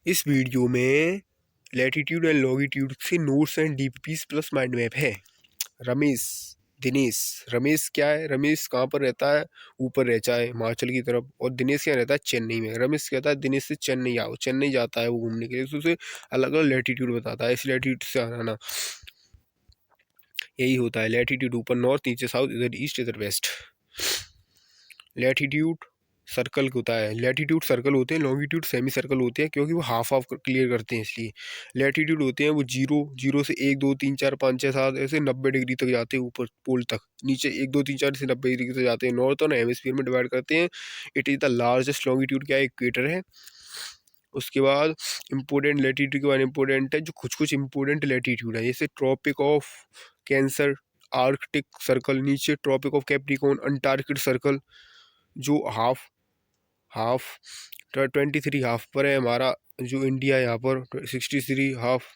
इस वीडियो में latitude and longitude से notes and DPPs plus mind map है। रमेश, दिनेश। रमेश क्या है? रमेश कहाँ पर रहता है? ऊपर रहता है हिमाचल की तरफ। और दिनेश क्या रहता है? चेन्नई में। रमेश कहता है दिनेश से चेन्नई आओ, चेन्नई जाता है वो घूमने के लिए, तो उसे अलग अलग लैटिट्यूड बताता है। इस लैटिट्यूड से आना यही होता है। लैटिट्यूड ऊपर नॉर्थ, नीचे साउथ, इधर ईस्ट, इधर वेस्ट। लैटिट्यूड सर्कल होता है, लैटिट्यूड सर्कल होते हैं, लॉन्गिट्यूड सेमी सर्कल होते हैं, क्योंकि वो हाफ हाफ क्लियर करते हैं इसलिए। लैटिट्यूड होते हैं वो जीरो, जीरो से 1 2 3 4 5 6 7 ऐसे 90 डिग्री तक जाते हैं ऊपर पोल तक। नीचे 1 2 3 4 से 90 डिग्री तक जाते हैं। नॉर्थ और हेमिस्फीयर में डिवाइड करते हैं। It is the largest longitude, क्या इक्वेटर है। उसके बाद इम्पोर्टेंट लैटिट्यूड के बाद इम्पोर्टेंट है जो कुछ कुछ इम्पोर्टेंट लैटिट्यूड है, जैसे Tropic of Cancer, Arctic Circle, नीचे Tropic of Capricorn, Antarctic Circle जो हाफ 23 हाफ पर है हमारा, जो इंडिया है यहाँ पर 63 हाफ।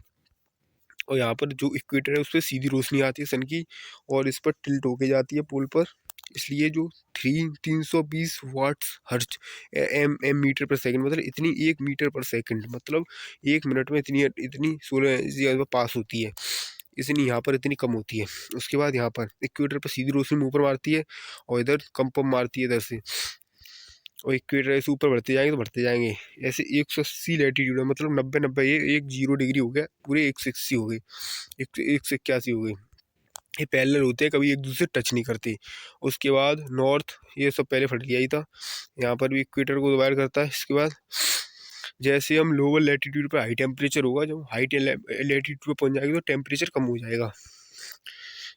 और यहाँ पर जो इक्वेटर है उस पर सीधी रोशनी आती है सन की, और इस पर टिल्ट होके जाती है पोल पर, इसलिए जो 320 वाट्स हर्ट्ज एम मीटर पर सेकंड, मतलब इतनी 1 मीटर पर सेकंड, मतलब 1 मिनट में इतनी इतनी सोलर पास होती है। इतनी यहाँ पर इतनी कम होती है। उसके बाद यहाँ पर इक्वेटर पर सीधी रोशनी ऊपर मारती है और इधर कम मारती है इधर से, और इक्वेटर ऐसे ऊपर बढ़ते जाएंगे तो बढ़ते जाएंगे। ऐसे 180 लैटिट्यूड है, मतलब 90 ये एक 0 डिग्री हो गया, पूरे 180 हो गई, 181 हो गई। ये पैरेलल होते हैं, कभी एक दूसरे टच नहीं करते। उसके बाद नॉर्थ, ये सब पहले फट गया ही था, यहाँ पर भी इक्वेटर को डिवाइड करता है। इसके बाद जैसे हम लोअर लैटिट्यूड पर हाई टेम्परेचर होगा, जब हाई लैटिट्यूड पर पहुंच जाएगी तो टेम्परेचर कम हो जाएगा।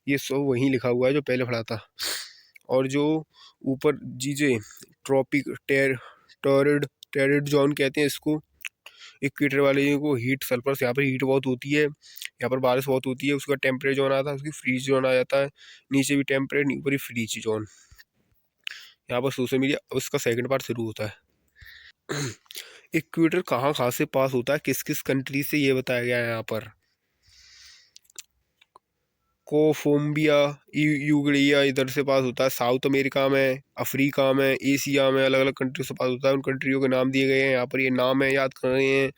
ये सब वहीं लिखा हुआ है जो पहले पढ़ा था। और जो ऊपर चीज़ें ट्रॉपिक टॉरिड टेरिड जोन कहते हैं इसको, इक्वेटर वाले को हीट सल्फर से, यहाँ पर हीट बहुत होती है, यहाँ पर बारिश बहुत होती है, उसका टेम्परेचर जोन आता है, उसकी फ्रीज जोन आ जाता है। नीचे भी टेम्परेट, ऊपर ही फ्रीज जोन। यहाँ पर सोशल मीडिया उसका सेकंड पार्ट शुरू होता है। इक्वेटर कहाँ कहाँ से पास होता है, किस किस कंट्री से, ये बताया गया है यहाँ पर। कोलंबिया, यूग्रिया इधर से पास होता है, साउथ अमेरिका में, अफ्रीका में, एशिया में, अलग अलग कंट्री से पास होता है। उन कंट्रियों के नाम दिए गए हैं यहाँ पर, ये नाम है, याद कर रहे हैं।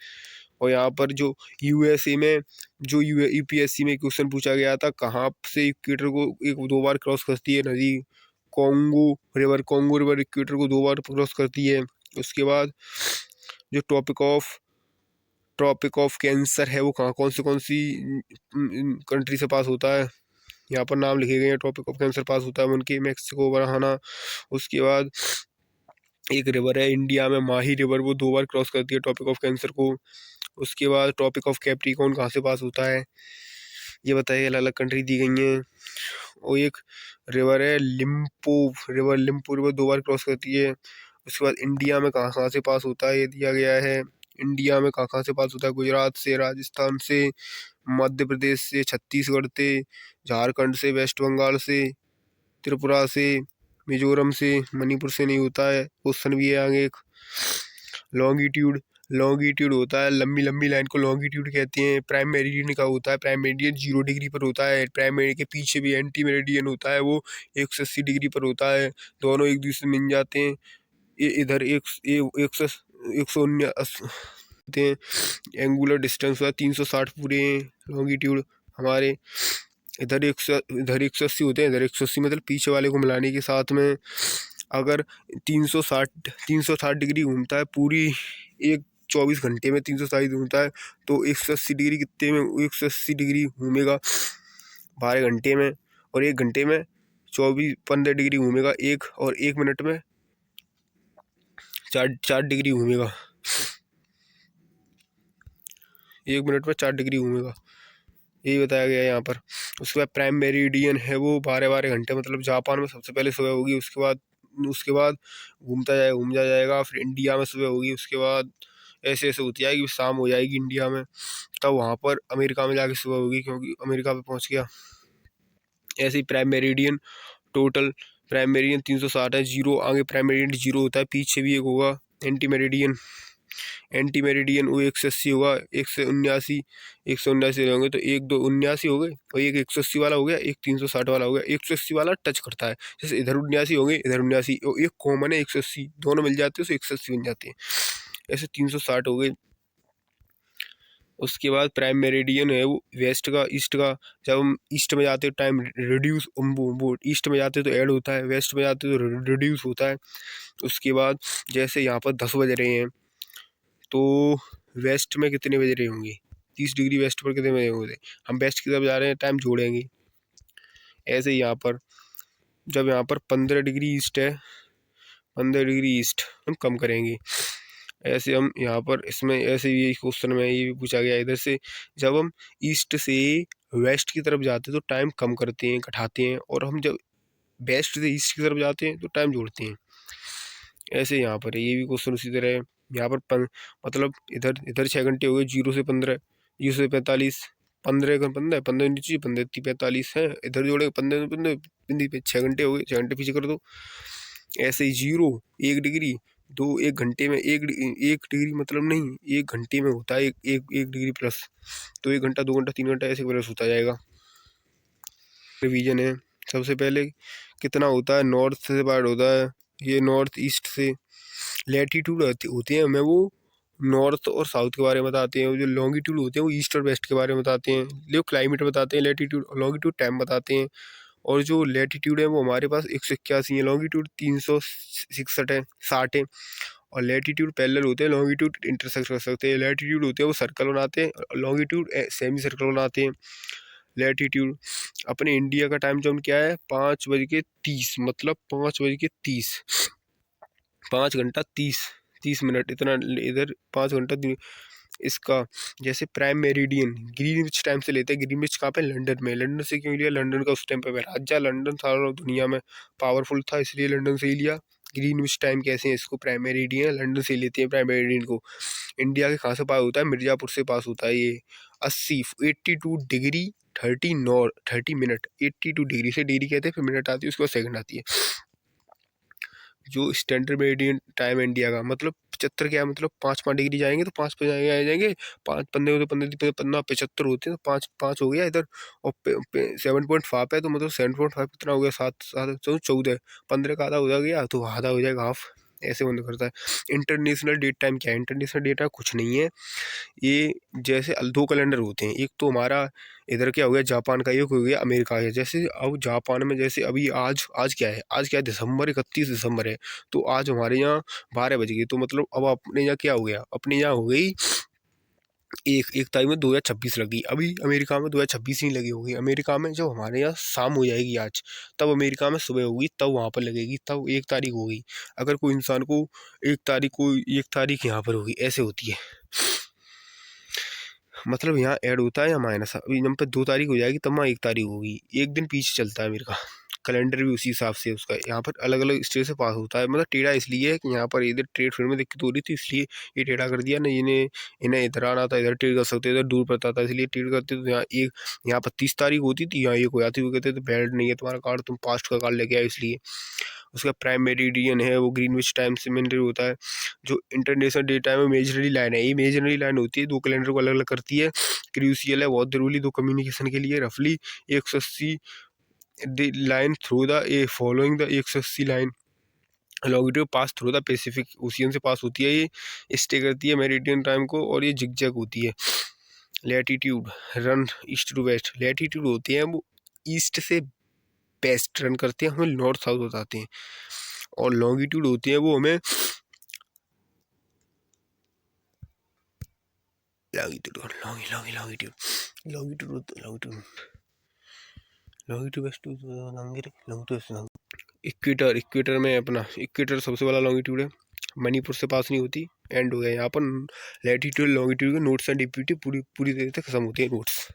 और यहाँ पर जो यूएसए में जो यूपीएससी में क्वेश्चन पूछा गया था, कहाँ से इक्वेटर को 1 2 बार क्रॉस करती है नदी, कॉन्गो रिवर इक्वेटर को 2 बार क्रॉस करती है। उसके बाद जो ट्रॉपिक ऑफ कैंसर है वो कौन सी कंट्री से पास होता है, यहाँ पर नाम लिखे गए हैं। ट्रॉपिक ऑफ कैंसर पास होता है उनके, मैक्सिको, बरहाना। उसके बाद एक रिवर है इंडिया में, माही रिवर, वो 2 बार क्रॉस करती है ट्रॉपिक ऑफ कैंसर को। उसके बाद ट्रॉपिक ऑफ कैप्रिकॉर्न कहाँ से पास होता है, ये बताइए, अलग अलग कंट्री दी गई हैं। और एक रिवर है लिम्पो रिवर 2 बार क्रॉस करती है। उसके बाद इंडिया में कहाँ कहाँ से पास होता है, ये दिया गया है। इंडिया में कहाँ कहाँ से पास होता है, गुजरात से, राजस्थान से, मध्य प्रदेश से, छत्तीसगढ़ से, झारखंड से, वेस्ट बंगाल से, त्रिपुरा से, मिजोरम से, मणिपुर से नहीं होता है। क्वेश्चन भी है आगे एक। लॉन्गिट्यूड होता है, लंबी लंबी लाइन को लॉन्गिट्यूड कहते हैं। प्राइम मेरिडियन का होता है, प्राइम मेरिडियन 0 डिग्री पर होता है। प्राइम मेरिडियन के पीछे भी एंटी मेरिडियन होता है, वो 180 डिग्री पर होता है। दोनों एक दूसरे से मिल जाते हैं। इधर 119 एंगुलर डिस्टेंस हुआ 360 पूरे लॉन्गिट्यूड हमारे। इधर 180 होते हैं, इधर 180, मतलब पीछे वाले को मिलाने के साथ में। अगर 360 डिग्री घूमता है पूरी एक 24 घंटे में, 360 घूमता है, तो 180 डिग्री कितने में, 180 डिग्री घूमेगा 12 घंटे में। और 1 घंटे में 15 डिग्री घूमेगा, और 1 मिनट में 4 डिग्री घूमेगा, 1 मिनट में 4 डिग्री घूमेगा, यही बताया गया है यहाँ पर। उसके बाद प्राइम मेरिडियन है वो 12 घंटे, मतलब जापान में सबसे पहले सुबह होगी, उसके बाद घूमता जाएगा, फिर इंडिया में सुबह होगी, उसके बाद ऐसे ऐसे होती जाएगी, शाम हो जाएगी इंडिया में, तब वहाँ पर अमेरिका में जाके सुबह होगी, क्योंकि अमेरिका पे पहुँच गया। ऐसे ही prime meridian, total prime meridian 360 है, 0 आगे प्राइम मेरिडियन 0 होता है, पीछे भी एक होगा एंटी मेरिडियन वो 180 होगा, 179 होंगे, तो 1 2 79 हो गए, और एक 180 वाला हो गया, एक 360 वाला हो गया। 180 वाला टच करता है, जैसे इधर 79 होंगे, इधर 79, और एक कॉमन है 180, दोनों मिल जाते हैं तो 180 बन जाते हैं। ऐसे 360 हो गए। उसके बाद प्राइम मेरिडियन है वो वेस्ट का, ईस्ट का। जब हम ईस्ट में जाते हैं टाइम रिड्यूस, वो ईस्ट में जाते हैं तो ऐड होता है, वेस्ट में जाते हैं तो रिड्यूस होता है। उसके बाद जैसे यहाँ पर 10 बज रहे हैं तो वेस्ट में कितने बज रहे होंगे, 30 डिग्री वेस्ट पर कितने बजे होंगे, हम वेस्ट की तरफ जा रहे हैं टाइम जोड़ेंगे। ऐसे ही यहाँ पर जब यहाँ पर 15 डिग्री ईस्ट है, 15 डिग्री ईस्ट हम कम करेंगे। ऐसे हम यहाँ पर इसमें ऐसे ये क्वेश्चन में ये भी पूछा गया इधर से, जब हम ईस्ट से वेस्ट की तरफ जाते हैं तो टाइम कम करते हैं, घटाते हैं, और हम जब वेस्ट से ईस्ट की तरफ जाते हैं तो टाइम जोड़ते हैं। ऐसे यहाँ पर ये भी क्वेश्चन उसी तरह है। यहाँ पर मतलब इधर इधर 6 घंटे हो गए, 0 से 15, 0 से 45, 15 15 15 नीचे 15 45 है, इधर जोड़े 15 15 6 घंटे हो गए, 6 घंटे पीछे कर दो। ऐसे ही 0 1 डिग्री, 2 1 घंटे में 1 डिग्री मतलब नहीं, 1 घंटे में होता है 1 डिग्री प्लस, तो 1 घंटा 2 घंटा 3 घंटा ऐसे प्लस होता जाएगा। रिवीजन है, सबसे पहले कितना होता है, नॉर्थ से पार्ट होता है, ये नॉर्थ ईस्ट से लैटीट्यूड होते हैं, हमें वो नॉर्थ और साउथ के बारे में बताते हैं। जो लॉन्गिट्यूड होते हैं वो ईस्ट और वेस्ट के बारे में बताते हैं। जो क्लाइमेट बताते हैं लैटीट्यूड, और लॉन्गिट्यूड टाइम बताते हैं। और जो लैटीट्यूड है वो हमारे पास 181 है, लॉन्गिट्यूड 366 है, 60 है, और लैटीट्यूड पैरेलल होते हैं, लॉन्गिट्यूड इंटरसेक्ट कर सकते हैं। लैटीट्यूड होते हैं वो सर्कल बनाते हैं, लॉन्गिट्यूड सेमी सर्कल बनाते हैं। लैटीट्यूड अपने इंडिया का टाइम जोन क्या है, 5:30, मतलब 5:30, 5 घंटा 30 मिनट, इतना इधर 5 घंटा इसका। जैसे प्राइम मेरिडियन ग्रीनविच टाइम से लेते हैं, ग्रीनविच कहाँ पे, लंदन में। लंदन से क्यों लिया, लंदन का उस टाइम पे राजा लंदन सारा दुनिया में पावरफुल था, इसलिए लंदन से ही लिया। ग्रीनविच टाइम कैसे है, इसको प्राइम मेरिडियन लंदन से लेते हैं प्राइम मेरिडियन को। इंडिया के कहाँ से पास होता है, मिर्ज़ापुर से पास होता है ये। 82 डिग्री 30 मिनट, 82 डिग्री से डिग्री कहते हैं, फिर मिनट आती है, उसके बाद सेकंड आती है। जो स्टैंडर्ड मेरिडियन टाइम इंडिया का, मतलब 75 क्या है, मतलब 5 डिग्री जाएंगे तो 5 पे जाएंगे, आ जाएंगे 5 15 15 15 75 होते हैं, तो 5 5 हो गया इधर, और 7.5 है, तो मतलब 7.5 कितना हो गया, 7 7 14, 15 का आधा हो गया, तो आधा हो जाएगा हाफ, ऐसे बंद करता है। इंटरनेशनल डेट टाइम क्या है, इंटरनेशनल डेट टाइम कुछ नहीं है, ये जैसे 2 कैलेंडर होते हैं, एक तो हमारा इधर क्या हो गया जापान का, एक हो गया अमेरिका का। जैसे अब जापान में जैसे अभी आज आज क्या है, आज क्या है, दिसंबर 31 दिसंबर है, तो आज हमारे यहाँ 12 बज गई, तो मतलब अब अपने यहाँ क्या हो गया, अपने यहाँ हो गई एक तारीख में 2026 लगी। अभी अमेरिका में 2026 नहीं लगी होगी, अमेरिका में जब हमारे यहाँ शाम हो जाएगी आज, तब अमेरिका में सुबह होगी, तब वहाँ पर लगेगी, तब 1 तारीख होगी। अगर कोई इंसान को 1 तारीख यहाँ पर होगी, ऐसे होती है, मतलब यहाँ ऐड होता है या माइनस। अभी जब पे 2 तारीख हो जाएगी तब वहाँ 1 तारीख होगी, एक दिन पीछे चलता है अमेरिका, कैलेंडर भी उसी हिसाब से उसका। यहाँ पर अलग अलग स्टेट से पास होता है, मतलब टेढ़ा इसलिए है कि यहाँ पर इधर ट्रेड फेयर में दिक्कत हो रही थी, इसलिए ये टेढ़ा कर दिया ना। इन्हें इधर आना था, इधर ट्रेड कर सकते, इधर दूर पड़ता था, इसलिए ट्रेड करते। तो यहाँ पर 30 तारीख होती थी, यहाँ 1 हो जाती, वो कहते थे वैलिड नहीं है तुम्हारा कार्ड, तुम पास्ट का कार्ड लेके आए, इसलिए। उसका प्राइम मेरिडियन है वो ग्रीनविच टाइम से मेंटेन होता है। जो इंटरनेशनल डे टाइम है इमेजिनरी लाइन है, ये इमेजिनरी लाइन होती है, 2 कैलेंडर को अलग अलग करती है, क्रूशियल है, बहुत जरूरी 2 कम्युनिकेशन के लिए। रफली 180 line through the A following the 180 line longitude pass through the Pacific ocean से पास होती है, ये स्टे करती है मेरिडियन टाइम को, और ये जिगजैग होती है। Latitude run east to west, latitude होती है वो ईस्ट से वेस्ट रन करते हैं, हमें नॉर्थ साउथ बताते हैं। और लॉन्गिट्यूड होती है वो हमें लॉन्गिट्यूड लॉन्गिट्यूड इक्वेटर, इक्वेटर में अपना इक्वेटर सबसे बड़ा लॉन्गिट्यूड है, मणिपुर से पास नहीं होती, एंड हो गया यहाँ पर। लैटीट्यूड लॉन्गिट्यूड के नोट्स एंड डिप्यूटी पूरी पूरी तरह से खत्म होती है नोट्स।